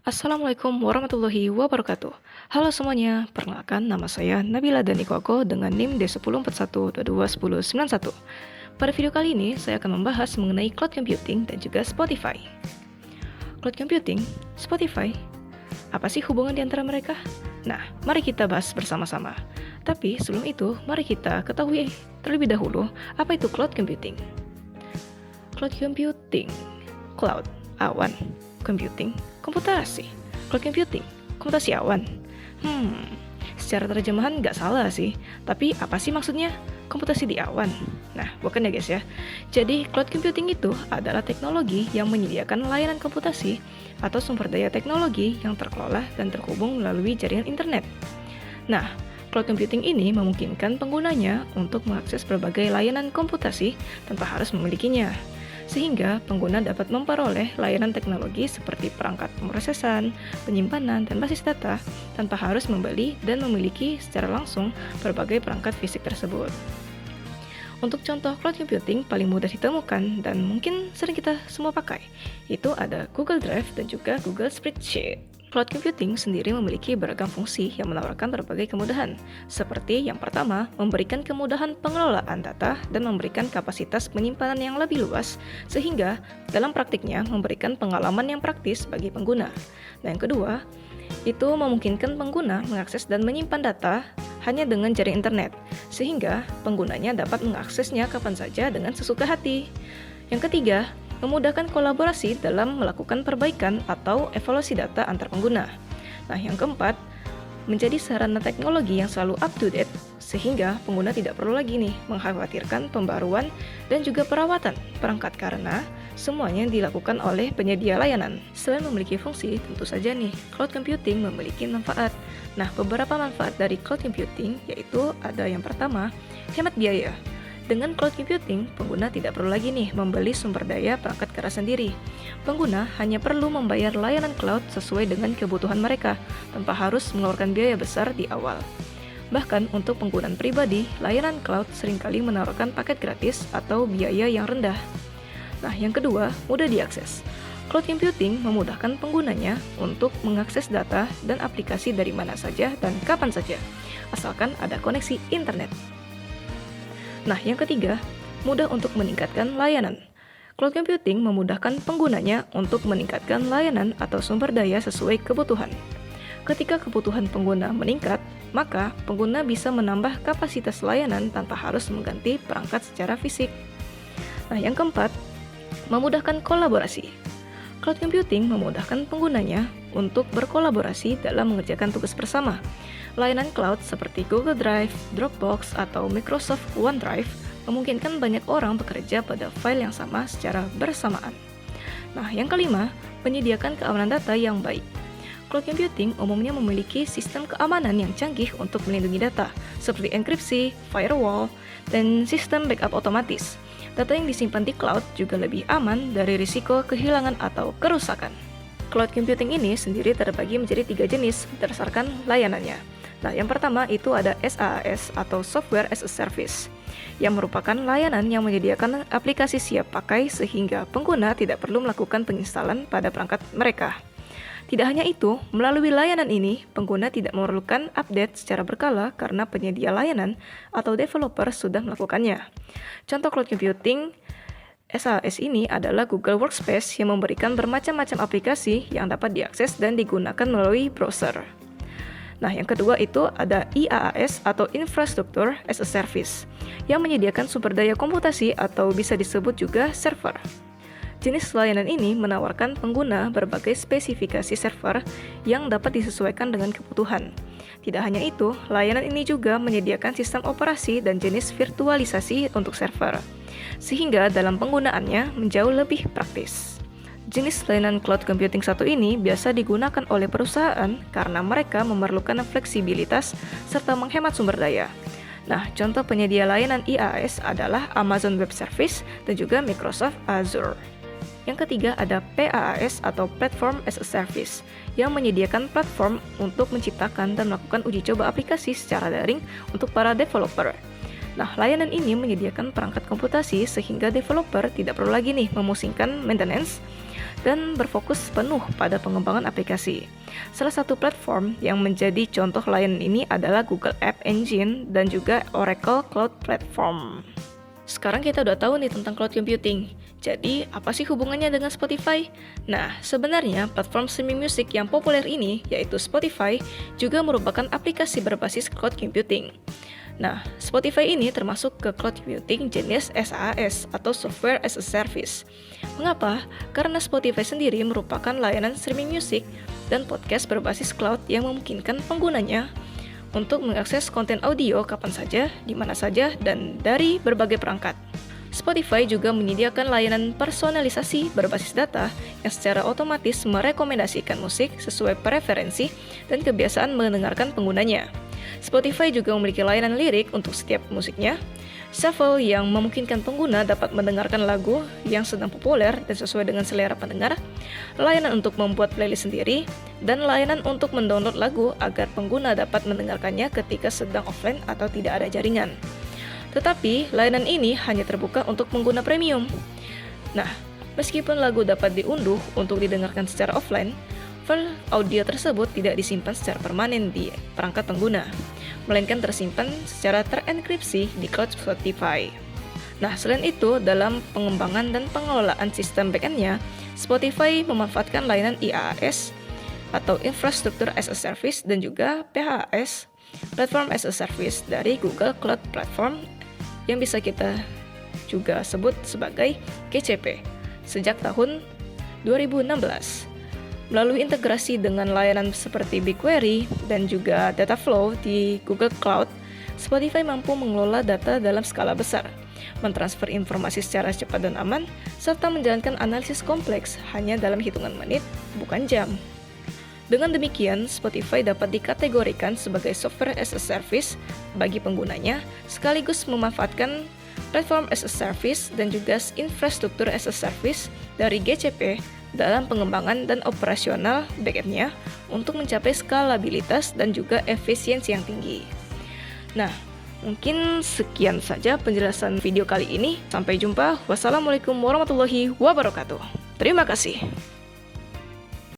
Assalamualaikum warahmatullahi wabarakatuh. Halo semuanya, perkenalkan nama saya Nabila Danikoko dengan NIM D1041221091. Pada video kali ini, saya akan membahas mengenai cloud computing dan juga Spotify. Cloud computing, Spotify, apa sih hubungan di antara mereka? Nah, mari kita bahas bersama-sama. Tapi sebelum itu, mari kita ketahui terlebih dahulu apa itu cloud computing. Cloud computing, cloud, awan, computing, komputasi. Cloud computing, komputasi awan. Secara terjemahan nggak salah sih, tapi apa sih maksudnya komputasi di awan? Nah, bukan ya guys ya. Jadi, cloud computing itu adalah teknologi yang menyediakan layanan komputasi atau sumber daya teknologi yang terkelola dan terhubung melalui jaringan internet. Nah, cloud computing ini memungkinkan penggunanya untuk mengakses berbagai layanan komputasi tanpa harus memilikinya, sehingga pengguna dapat memperoleh layanan teknologi seperti perangkat pemrosesan, penyimpanan, dan basis data tanpa harus membeli dan memiliki secara langsung berbagai perangkat fisik tersebut. Untuk contoh cloud computing paling mudah ditemukan dan mungkin sering kita semua pakai, itu ada Google Drive dan juga Google Spreadsheet. Cloud computing sendiri memiliki beragam fungsi yang menawarkan berbagai kemudahan, seperti yang pertama, memberikan kemudahan pengelolaan data dan memberikan kapasitas penyimpanan yang lebih luas, sehingga dalam praktiknya memberikan pengalaman yang praktis bagi pengguna. Dan yang kedua, itu memungkinkan pengguna mengakses dan menyimpan data hanya dengan jaringan internet, sehingga penggunanya dapat mengaksesnya kapan saja dengan sesuka hati. Yang ketiga, memudahkan kolaborasi dalam melakukan perbaikan atau evaluasi data antar pengguna. Nah, yang keempat, menjadi sarana teknologi yang selalu up to date, sehingga pengguna tidak perlu lagi mengkhawatirkan pembaruan dan juga perawatan perangkat karena semuanya dilakukan oleh penyedia layanan. Selain memiliki fungsi, tentu saja cloud computing memiliki manfaat. Nah, beberapa manfaat dari cloud computing yaitu ada yang pertama, hemat biaya. Dengan cloud computing, pengguna tidak perlu lagi membeli sumber daya perangkat keras sendiri. Pengguna hanya perlu membayar layanan cloud sesuai dengan kebutuhan mereka, tanpa harus mengeluarkan biaya besar di awal. Bahkan untuk penggunaan pribadi, layanan cloud seringkali menawarkan paket gratis atau biaya yang rendah. Nah, yang kedua, mudah diakses. Cloud computing memudahkan penggunanya untuk mengakses data dan aplikasi dari mana saja dan kapan saja, asalkan ada koneksi internet. Nah, yang ketiga, mudah untuk meningkatkan layanan. Cloud computing memudahkan penggunanya untuk meningkatkan layanan atau sumber daya sesuai kebutuhan. Ketika kebutuhan pengguna meningkat, maka pengguna bisa menambah kapasitas layanan tanpa harus mengganti perangkat secara fisik. Nah, yang keempat, memudahkan kolaborasi. Cloud computing memudahkan penggunanya untuk berkolaborasi dalam mengerjakan tugas bersama. Layanan cloud seperti Google Drive, Dropbox, atau Microsoft OneDrive memungkinkan banyak orang bekerja pada file yang sama secara bersamaan. Nah, yang kelima, menyediakan keamanan data yang baik. Cloud computing umumnya memiliki sistem keamanan yang canggih untuk melindungi data, seperti enkripsi, firewall, dan sistem backup otomatis. Data yang disimpan di cloud juga lebih aman dari risiko kehilangan atau kerusakan. Cloud computing ini sendiri terbagi menjadi 3 jenis berdasarkan layanannya. Nah, yang pertama itu ada SaaS atau Software as a Service, yang merupakan layanan yang menyediakan aplikasi siap pakai sehingga pengguna tidak perlu melakukan penginstalan pada perangkat mereka. Tidak hanya itu, melalui layanan ini, pengguna tidak memerlukan update secara berkala karena penyedia layanan atau developer sudah melakukannya. Contoh cloud computing SaaS ini adalah Google Workspace yang memberikan bermacam-macam aplikasi yang dapat diakses dan digunakan melalui browser. Nah, yang kedua itu ada IaaS atau Infrastructure as a Service, yang menyediakan sumber daya komputasi atau bisa disebut juga server. Jenis layanan ini menawarkan pengguna berbagai spesifikasi server yang dapat disesuaikan dengan kebutuhan. Tidak hanya itu, layanan ini juga menyediakan sistem operasi dan jenis virtualisasi untuk server, sehingga dalam penggunaannya menjauh lebih praktis. Jenis layanan cloud computing satu ini biasa digunakan oleh perusahaan karena mereka memerlukan fleksibilitas serta menghemat sumber daya. Nah, contoh penyedia layanan IaaS adalah Amazon Web Service dan juga Microsoft Azure. Yang ketiga ada PaaS atau Platform as a Service, yang menyediakan platform untuk menciptakan dan melakukan uji coba aplikasi secara daring untuk para developer. Nah, layanan ini menyediakan perangkat komputasi sehingga developer tidak perlu lagi memusingkan maintenance dan berfokus penuh pada pengembangan aplikasi. Salah satu platform yang menjadi contoh layanan ini adalah Google App Engine dan juga Oracle Cloud Platform. Sekarang kita udah tahu nih tentang cloud computing. Jadi, apa sih hubungannya dengan Spotify? Nah, sebenarnya platform streaming musik yang populer ini, yaitu Spotify, juga merupakan aplikasi berbasis cloud computing. Nah, Spotify ini termasuk ke cloud computing jenis SaaS atau Software as a Service. Mengapa? Karena Spotify sendiri merupakan layanan streaming musik dan podcast berbasis cloud yang memungkinkan penggunanya untuk mengakses konten audio kapan saja, di mana saja, dan dari berbagai perangkat. Spotify juga menyediakan layanan personalisasi berbasis data yang secara otomatis merekomendasikan musik sesuai preferensi dan kebiasaan mendengarkan penggunanya. Spotify juga memiliki layanan lirik untuk setiap musiknya, shuffle yang memungkinkan pengguna dapat mendengarkan lagu yang sedang populer dan sesuai dengan selera pendengar, layanan untuk membuat playlist sendiri, dan layanan untuk mendownload lagu agar pengguna dapat mendengarkannya ketika sedang offline atau tidak ada jaringan. Tetapi, layanan ini hanya terbuka untuk pengguna premium. Nah, meskipun lagu dapat diunduh untuk didengarkan secara offline, file audio tersebut tidak disimpan secara permanen di perangkat pengguna, melainkan tersimpan secara terenkripsi di cloud Spotify. Nah, selain itu, dalam pengembangan dan pengelolaan sistem backend-nya, Spotify memanfaatkan layanan IaaS atau Infrastructure as a Service dan juga PaaS, Platform as a Service dari Google Cloud Platform yang bisa kita juga sebut sebagai GCP sejak tahun 2016. Melalui integrasi dengan layanan seperti BigQuery dan juga Dataflow di Google Cloud, Spotify mampu mengelola data dalam skala besar, mentransfer informasi secara cepat dan aman, serta menjalankan analisis kompleks hanya dalam hitungan menit, bukan jam. Dengan demikian, Spotify dapat dikategorikan sebagai software as a service bagi penggunanya, sekaligus memanfaatkan platform as a service dan juga infrastruktur as a service dari GCP dalam pengembangan dan operasional backend-nya untuk mencapai skalabilitas dan juga efisiensi yang tinggi. Nah, mungkin sekian saja penjelasan video kali ini. Sampai jumpa. Wassalamualaikum warahmatullahi wabarakatuh. Terima kasih.